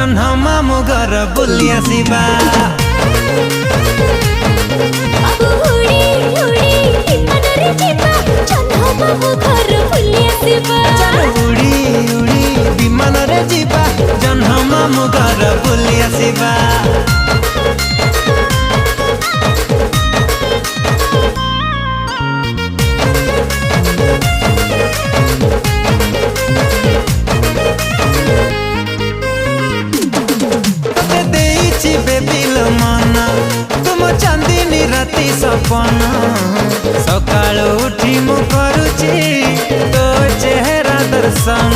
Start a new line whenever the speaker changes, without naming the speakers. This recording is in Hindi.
जन्ह मामु घर बुली आसिबा। उड़ी उड़ी विमान रे जीवा जन्ह मामु घर बुली आसिबा। तुम चांदनी राति सपना सकाल उठी मु करुची तो चेहरा दर्शन।